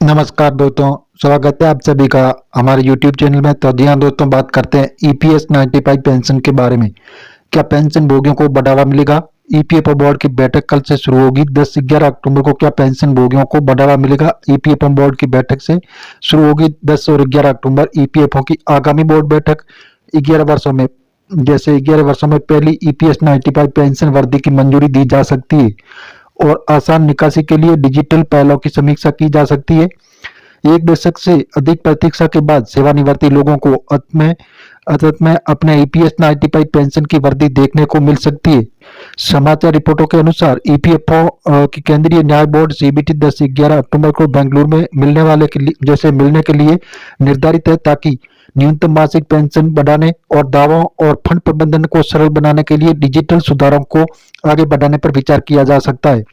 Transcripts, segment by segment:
नमस्कार दोस्तों, स्वागत है आप सभी का हमारे YouTube चैनल में। तो जी हाँ दोस्तों, बात करते हैं ईपीएस 95 पेंशन के बारे में। क्या पेंशन भोगियों को बढ़ावा मिलेगा? ईपीएफओ बोर्ड की बैठक कल से शुरू होगी 10-11 अक्टूबर को। क्या पेंशन भोगियों को बढ़ावा मिलेगा? ईपीएफओ बोर्ड की बैठक से शुरू होगी 10 और 11 अक्टूबर। ईपीएफओ की आगामी बोर्ड बैठक 11 वर्षों में, जैसे 11 वर्षों में पहली ईपीएस 95 पेंशन वर्दी की मंजूरी दी जा सकती है और आसान निकासी के लिए डिजिटल पहलों की समीक्षा की जा सकती है। एक दशक से अधिक प्रतीक्षा के बाद सेवानिवृत्ति लोगों को अंत में अपने ईपीएस 95 पेंशन की वर्दी देखने को मिल सकती है। समाचार रिपोर्टों के अनुसार ईपीएफओ की केंद्रीय न्याय बोर्ड सीबीटी 10-11 अक्टूबर को बेंगलुरु में मिलने के लिए निर्धारित है, ताकि न्यूनतम मासिक पेंशन बढ़ाने और दावों और फंड प्रबंधन को सरल बनाने के लिए डिजिटल सुधारों को आगे बढ़ाने पर विचार किया जा सकता है।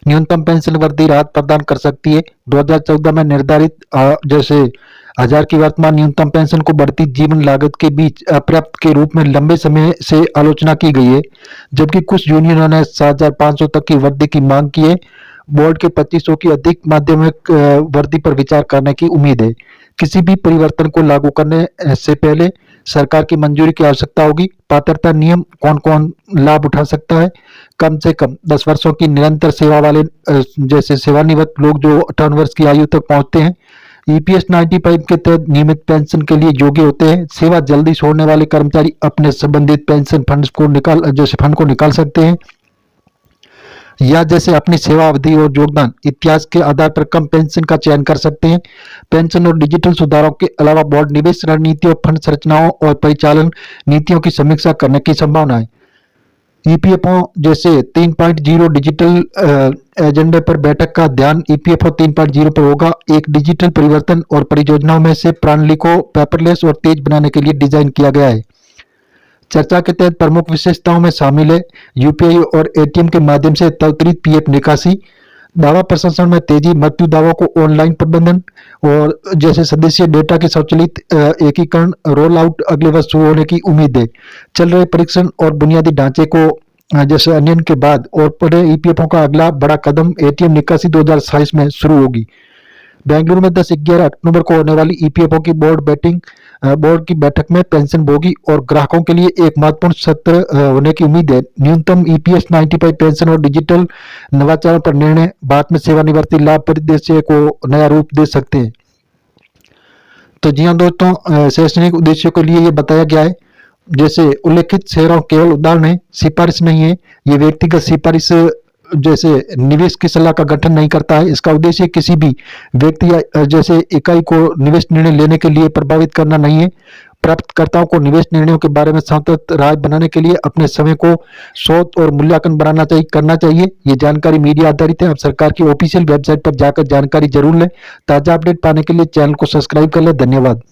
न्यूनतम पेंशन वृद्धि राहत प्रदान कर सकती है। 2014 में निर्धारित जैसे 1000 की वर्तमान न्यूनतम पेंशन को बढ़ती जीवन लागत के बीच अपर्याप्त के रूप में लंबे समय से आलोचना की गई है, जबकि कुछ यूनियनों ने 7500 तक की वृद्धि की मांग की है। बोर्ड के 2500 की अधिक माध्यमिक वृद्धि पर विचार करने की उम्मीद है। किसी भी परिवर्तन को लागू करने से पहले सरकार की मंजूरी की आवश्यकता होगी। पात्रता नियम कौन कौन लाभ उठा सकता है? कम से कम 10 वर्षों की निरंतर सेवा वाले जैसे सेवानिवृत्त लोग जो 58 वर्ष की आयु तक पहुंचते हैं, ईपीएस 95 के तहत नियमित पेंशन के लिए योग्य होते हैं। सेवा जल्दी छोड़ने वाले कर्मचारी अपने संबंधित पेंशन फंड को निकाल सकते हैं, या जैसे अपनी सेवा अवधि और योगदान इतिहास के आधार पर कम पेंशन का चयन कर सकते हैं। पेंशन और डिजिटल सुधारों के अलावा बोर्ड निवेश रणनीतियों, फंड संरचनाओं और परिचालन नीतियों की समीक्षा करने की संभावना है। ईपीएफओ जैसे 3.0 डिजिटल एजेंडे पर बैठक का ध्यान ईपीएफओ 3.0 पर होगा। एक डिजिटल परिवर्तन और परियोजनाओं में से प्रणाली को पेपरलेस और तेज बनाने के लिए डिजाइन किया गया है। चर्चा के तहत प्रमुख विशेषताओं में शामिल है यूपीआई और एटीएम के माध्यम से त्वरित पीएफ निकासी, दावा प्रशासन में तेजी, मृत्यु दावों को ऑनलाइन प्रबंधन और जैसे सदस्य डेटा के स्वचालित एकीकरण। रोल आउट अगले वर्ष शुरू होने की उम्मीद है। चल रहे परीक्षण और बुनियादी ढांचे को जैसे अन्यन के बाद और बड़े ईपीएफओ का अगला बड़ा कदम एटीएम निकासी 2027 में शुरू होगी। बेंगलुरु में 10-11 अक्टूबर को होने वाली ईपीएफओ की बोर्ड की बैठक में पेंशन भोगी और ग्राहकों के लिए एक महत्वपूर्ण सत्र होने की उम्मीद है। न्यूनतम ईपीएस 95 पेंशन और डिजिटल नवाचारों पर निर्णय बाद में सेवानिवृत्ति लाभ परिदृश्य को नया रूप दे सकते हैं। तो जी हाँ दोस्तों, शैक्षणिक उद्देश्यों के लिए ये बताया गया है। जैसे उल्लेखित शेयरों केवल उदाहरण है, सिफारिश नहीं है। ये व्यक्तिगत सिफारिश जैसे निवेश की सलाह का गठन नहीं करता है। इसका उद्देश्य किसी भी व्यक्ति या जैसे इकाई को निवेश निर्णय लेने के लिए प्रभावित करना नहीं है। प्राप्तकर्ताओं को निवेश निर्णयों के बारे में सतत राय बनाने के लिए अपने समय को शोध और मूल्यांकन करना चाहिए। ये जानकारी मीडिया आधारित है। आप सरकार की ऑफिशियल वेबसाइट पर जाकर जानकारी जरूर लें। ताजा अपडेट पाने के लिए चैनल को सब्सक्राइब कर लें। धन्यवाद।